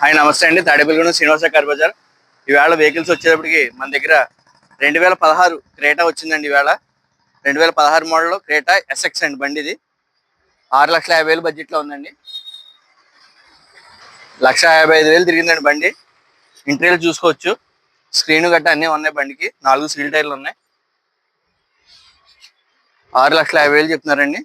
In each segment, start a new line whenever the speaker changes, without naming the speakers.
Hi నమస్తే అండి. Tadepalligudem Srinivasa car Bazar. ఈవేళ వెహికల్స్ వచ్చేటప్పటికి మన దగ్గర 2016 క్రేటా వచ్చిందండి. ఈవేళ 2016 మోడల్ క్రేటా ఎస్ఎక్స్ అండి. బండి ఇది 6,50,000 బడ్జెట్లో ఉందండి. 1,55,000 తిరిగిందండి బండి. ఇంటీరియర్ చూసుకోవచ్చు, స్క్రీన్ గట్ట అన్నీ ఉన్నాయి. బండికి 4 సీల్ టైర్లు ఉన్నాయి. 6,50,000 చెప్తున్నారండి.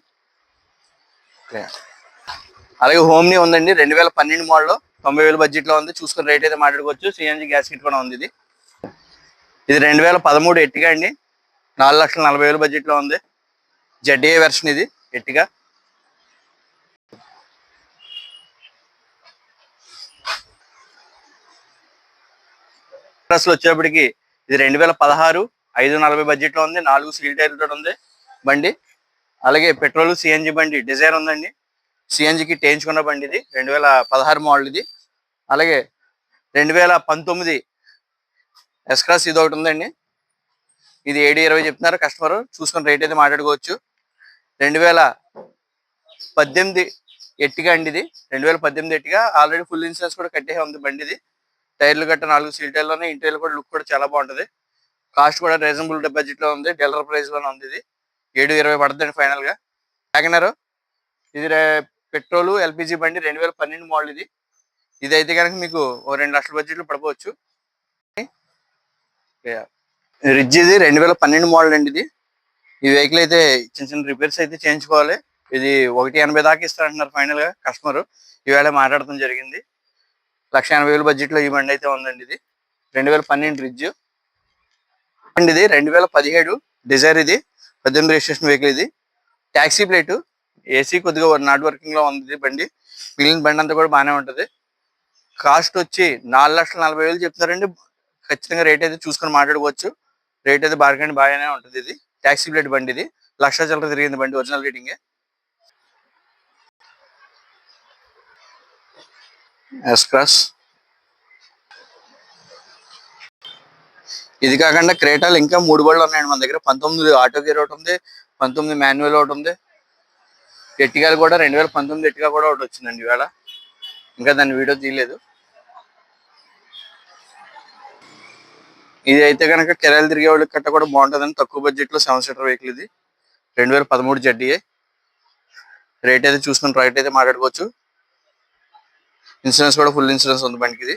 అలాగే హోమ్ని ఉందండి, 2012 మోడల్ 90,000 బడ్జెట్లో ఉంది. చూసుకుని రేట్ అయితే మాట్లాడుకోవచ్చు. సిఎన్జి గ్యాస్ కిట్ కూడా ఉంది. ఇది 2013 ఎట్టిగా అండి, 4,40,000 బడ్జెట్లో ఉంది. జెడ్ఏ వెర్షన్ ఇది ఎట్టిగా. వచ్చేప్పటికి ఇది 2016 540 బడ్జెట్లో ఉంది. 4 సీల్ టైర్లతో ఉంది బండి. అలాగే పెట్రోల్ సిఎన్జి బండి డిజైర్ ఉందండి. సిఎన్జికి టేయించుకున్న బండి ఇది 2016 మోడల్ ఇది. అలాగే 2019 ఎస్క్రాస్ ఇది ఒకటి ఉందండి. ఇది 720 చెప్తున్నారు కస్టమర్. చూసుకుని రేట్ అయితే మాట్లాడుకోవచ్చు. 2018 ఎట్టిగా అండి ఇది. 2018 ఎట్టిగా ఆల్రెడీ ఫుల్ ఇన్సూరెన్స్ కూడా కట్టే ఉంది బండి ఇది. టైర్లు గట్ట 4 సీల్ టైర్లు ఉన్నాయి. ఇంటీరియర్ కూడా లుక్ కూడా చాలా బాగుంటుంది. కాస్ట్ కూడా రీజనబుల్ బడ్జెట్ లో ఉంది. డీలర్ ప్రైస్ లోనే ఉంది. ఇది 720 పడుతుంది ఫైనల్ గా. వ్యాగనర్ ఇది పెట్రోల్ ఎల్పిజి బండి 2012 మోడల్ ఇది. ఇది అయితే కనుక మీకు 2 లక్షల బడ్జెట్ లో పడిపోవచ్చు. రిడ్జ్ ఇది 2012 మోడల్ అండి. ఇది ఈ వెహికల్ అయితే చిన్న చిన్న రిపేర్స్ అయితే చేయించుకోవాలి. ఇది 180 దాకా ఇస్తారంటున్నారు ఫైనల్ గా కస్టమర్. ఈవేళ మాట్లాడటం జరిగింది. 1,80,000 బడ్జెట్ లో ఈ బండి అయితే ఉందండి. ఇది 2012 రిడ్జ్ అండి. ఇది 2017 డిజైర్. ఇది 18 రిజిస్ట్రేషన్ వెహికల్. ఇది ట్యాక్సీ ప్లేట్, ఏసీ కొద్దిగా నాట్ వర్కింగ్ లో ఉంది బండి. మిగిలిన బండి అంతా కూడా బాగానే ఉంటుంది. కాస్ట్ వచ్చి 4,40,000 చెప్తున్నారండి. ఖచ్చితంగా రేట్ అయితే చూసుకొని మాట్లాడుకోవచ్చు. రేట్ అయితే బార్గెన్ బాగానే ఉంటుంది. ఇది ట్యాక్సీ ప్లేట్ బండి. ఇది 1,00,000 చిల్లర తిరిగింది బండి. Original rating. ఎస్ క్రాస్ ఇది కాకుండా క్రేటాలు ఇంకా 3 బళ్ళు ఉన్నాయండి మన దగ్గర. 19 ఆటో గేర్ ఒకటి ఉంది, 19 మాన్యువల్ ఒకటి ఉంది. ఎట్టిగాలు కూడా 2019 ఎట్టిగా కూడా ఒకటి వచ్చిందండి ఇవాళ. ఇంకా దాన్ని వీడియో తీయలేదు. ఇది అయితే కనుక కిరాయిలు తిరిగే వాళ్ళకి కట్ట కూడా బాగుంటుందండి. తక్కువ బడ్జెట్ లో 7 సీటర్ వెహికల్ ఇది 2013 జెడ్డీఏ. రేట్ అయితే చూసుకుని రైట్ అయితే మాట్లాడుకోవచ్చు. ఇన్సూరెన్స్ కూడా ఫుల్ ఇన్సూరెన్స్ ఉంది బండికి ఇది.